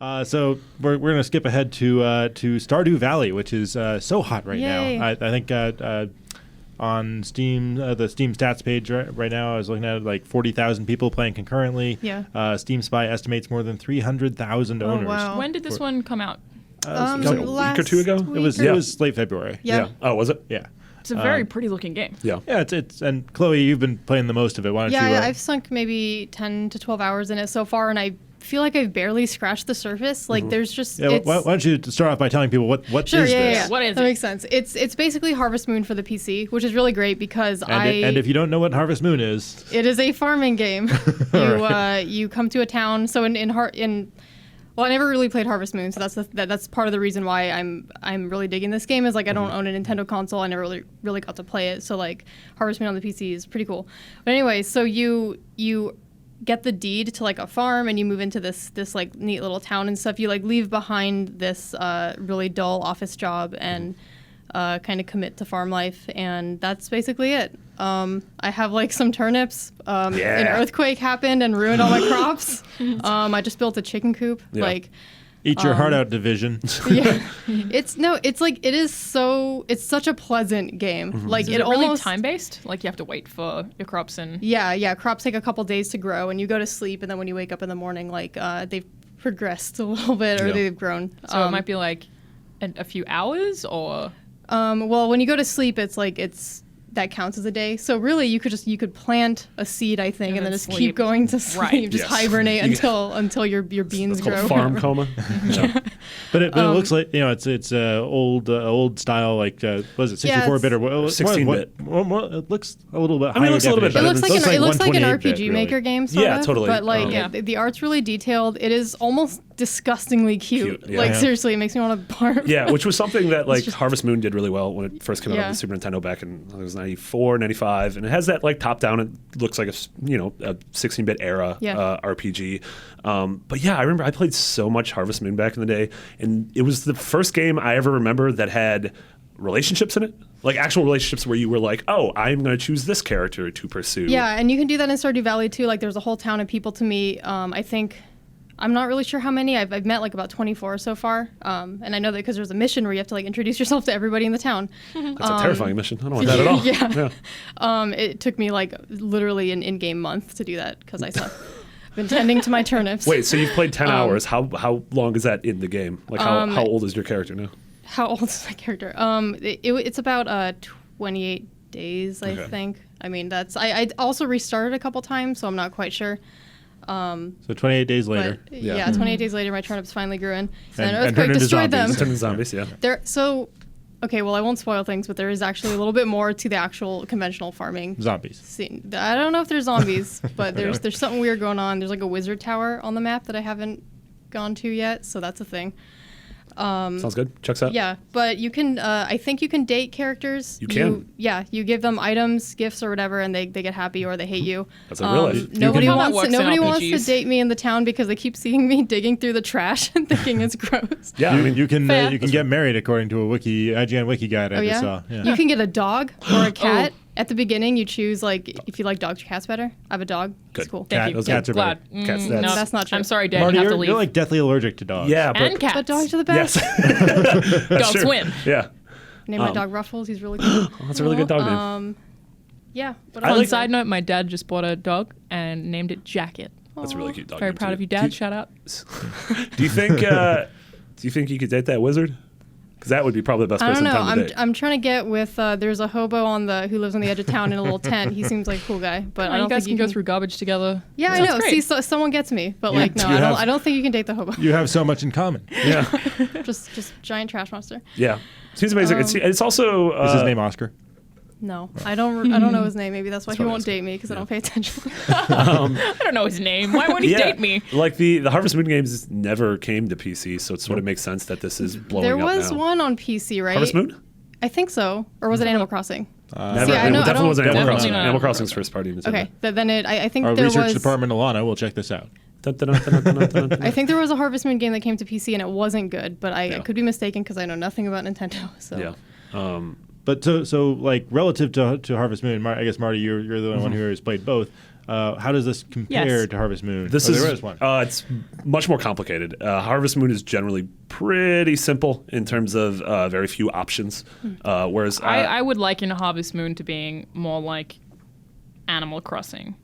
So we're going to skip ahead to Stardew Valley, which is so hot right Yay. now. I think on Steam, the Steam stats page right now, I was looking at like 40,000 people playing concurrently. Yeah. Steam Spy estimates more than 300,000 owners. wow. When did this one come out? Was it a week or two ago? It was late February. Yeah. Oh, was it? Yeah. It's a very pretty looking game. Yeah. Yeah, it's and Chloe, you've been playing the most of it. Why don't you? I've sunk maybe 10 to 12 hours in it so far, and I feel like I've barely scratched the surface. Like there's just why don't you start off by telling people what Sure, is yeah, this? yeah. What is that it? makes sense. It's basically Harvest Moon for the PC, which is really great because And if you don't know what Harvest Moon is, it is a farming game. You come to a town. So well, I never really played Harvest Moon, so that's part of the reason why I'm really digging this game. Is like I don't own a Nintendo console. I never really got to play it. So like Harvest Moon on the PC is pretty cool. But anyway, so you get the deed to like a farm and you move into this like neat little town and stuff. You like leave behind this really dull office job and kind of commit to farm life, and that's basically it. I have like some turnips. An earthquake happened and ruined all my crops. I just built a chicken coop. Yeah. Like, eat your heart out division. yeah, it's such a pleasant game. Like Is it it really almost time based? Like you have to wait for your crops and. Yeah. Crops take a couple days to grow, and you go to sleep, and then when you wake up in the morning, like they've progressed a little bit or they've grown. So it might be like a few hours or. Well, when you go to sleep, that counts as a day. So really, you could plant a seed, I think, and then just sleep. keep going to sleep. Right. Just Yes. hibernate until your beans It's called grow. farm coma. Yeah. But it looks like it's old style, like was it 64-bit or 16-bit. It looks a little bit. I mean, it looks a little bit It better. looks like an 128-bit, RPG really. Maker game, sort Yeah, of. totally. But like Yeah. the art's really detailed. It is almost disgustingly cute. Cute, yeah. Like Yeah. seriously, it makes me want to barf. Yeah, which was something that like Harvest Moon did really well when it first came out on Yeah. the Super Nintendo back in I think it was 94, 95, and it has that like top down. It looks like a 16-bit era RPG. But yeah, I remember I played so much Harvest Moon back in the day, and it was the first game I ever remember that had relationships in it, like actual relationships where you were like, oh, I'm going to choose this character to pursue. Yeah, and you can do that in Stardew Valley too. Like there's a whole town of people to meet. I think. I'm not really sure how many. I've met like about 24 so far. And I know that because there's a mission where you have to like introduce yourself to everybody in the town. That's a terrifying mission. I don't want that at all. Yeah. It took me like literally an in-game month to do that because I suck. I've been tending to my turnips. Wait, so you've played 10 hours. How long is that in the game? Like how old is your character now? How old is my character? It's about 28 days, I think. I mean, I also restarted a couple times, so I'm not quite sure. So 28 days later. But, yeah, 28 days later, my turnips finally grew in. And an and earthquake turned into destroyed them. zombies. Turn into zombies, yeah. Okay, well, I won't spoil things, but there is actually a little bit more to the actual conventional farming Zombies. scene. I don't know if there's zombies, but there's something weird going on. There's like a wizard tower on the map that I haven't gone to yet, so that's a thing. Sounds good. Checks out. Yeah, but you can. I think you can date characters. You can. You give them items, gifts, or whatever, and they get happy or they hate you. That's in real life. Nobody How that wants works in nobody wants to RPGs. date me in the town because they keep seeing me digging through the trash and thinking it's gross. Yeah, I mean, You can Fair. get married according to a IGN wiki guide I Oh just yeah? saw. Yeah. You can get a dog or a cat. At the beginning, you choose like if you like dogs or cats better. I have a dog. Good. It's cool. Thank you. Those cats are Glad. Cats, no, that's not true. I'm sorry, Dad. Marty, you have to you're leave. like deathly allergic to dogs. yeah, but and cats. But dogs are the best. yes. Dogs true. win. Yeah. Name my dog Ruffles. He's really cool. That's a really good dog name. Yeah. But I On like- side note, my dad just bought a dog and named it Jacket. That's a really cute dog Very name, proud too. of you, Dad. Shout out. Do you think you could date that wizard? Because that would be probably the best I don't person know. in town to date. I'm trying to get with. There's a hobo who lives on the edge of town in a little tent. He seems like a cool guy, but I You don't guys think can go through garbage together. Yeah, I Sounds know. great. See, someone gets me, but like no, you I don't think you can date the hobo. You have so much in common. Yeah. just giant trash monster. Yeah. Seems amazing. It's also... Is his name Oscar? No, I don't know his name. Maybe that's why he probably won't Oscar. date me because I don't pay attention. I don't know his name. Why would he date me? Like the Harvest Moon games never came to PC, so it sort of makes sense that this is blowing There up was now. one on PC, right? Harvest Moon? I think so, or was it Animal Crossing? Never. See, I know- I Definitely don't- wasn't Animal Definitely Crossing. not Animal Animal Crossing's first party Nintendo. Okay, then I think Our there research was. department, Alana, will check this out. I think there was a Harvest Moon game that came to PC and it wasn't good, but I Yeah. could be mistaken because I know nothing about Nintendo. So Yeah. But so like relative to Harvest Moon, I guess Marty, you're the one who has played both. how does this compare to Harvest Moon? There is one. It's much more complicated. Harvest Moon is generally pretty simple in terms of very few options. Whereas I would liken Harvest Moon to being more like Animal Crossing.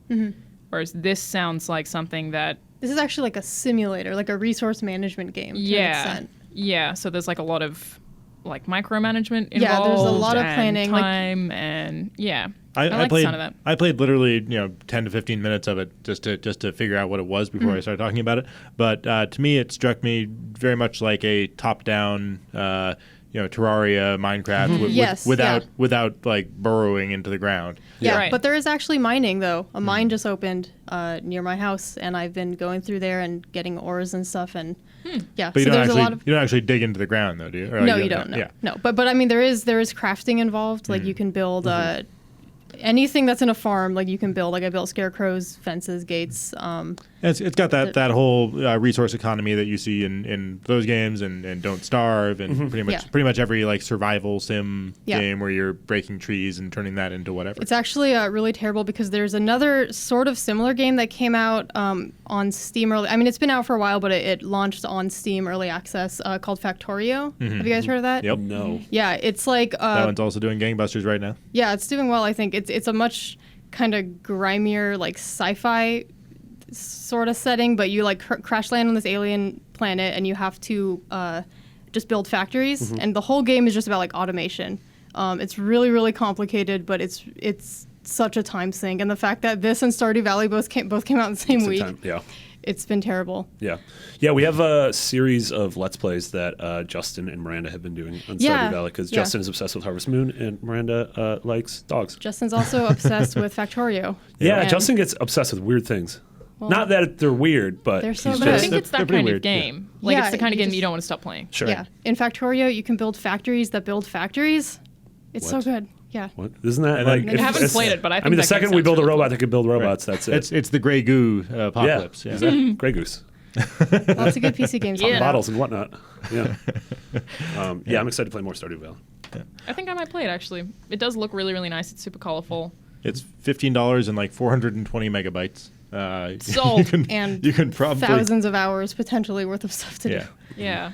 Whereas this sounds like something that... This is actually like a simulator, like a resource management game. To an extent. Yeah. So there's like a lot of like micromanagement involved. Yeah, there's a lot of planning, time, and I like played the sound of that. I played literally 10 to 15 minutes of it just to figure out what it was before I started talking about it. But to me, it struck me very much like a top-down Terraria, Minecraft, without like burrowing into the ground. Yeah, right. But there is actually mining though. A mine just opened near my house, and I've been going through there and getting ores and stuff. And yeah, but so there's a lot of. you don't actually dig into the ground though, do you? Or No, you don't. No, Yeah. no. But I mean, there is crafting involved. Like you can build anything that's in a farm. Like you can build. Like I built scarecrows, fences, gates. It's got that whole resource economy that you see in those games and Don't Starve and pretty much every like survival sim game where you're breaking trees and turning that into whatever. It's actually really terrible because there's another sort of similar game that came out on Steam early. I mean, it's been out for a while, but it launched on Steam early access called Factorio. Have you guys heard of that? Yep. No. Yeah, it's like that one's also doing gangbusters right now. Yeah, it's doing well. I think it's a much kind of grimier like sci-fi sort of setting, but you like crash land on this alien planet and you have to just build factories, and the whole game is just about like automation. It's really, really complicated, but it's such a time sink, and the fact that this and Stardew Valley both came out in the same week, it's been terrible. Yeah, we have a series of Let's Plays that Justin and Miranda have been doing on Stardew Valley because Justin is obsessed with Harvest Moon and Miranda likes dogs. Justin's also obsessed with Factorio. Yeah, Justin gets obsessed with weird things. Well, not that they're weird, but they're so he's good. But I just, think it's that kind of game. Yeah. Like it's the kind of game you don't want to stop playing. Sure. Yeah. In Factorio, you can build factories that build factories. It's so good. Yeah. What? Isn't that And like? I haven't played it, but I think mean, the that game second we sounds build a really robot cool. that can build robots, that's it. It's the gray goo apocalypse. Yeah, exactly. Grey Goose. Lots of good PC games. Yeah. Bottles and whatnot. Yeah. I'm excited to play more Stardew Valley. I think I might play it actually. It does look really, really nice. It's super colorful. It's $15 and like 420 megabytes. Sold. You can probably thousands of hours potentially worth of stuff to do. Yeah.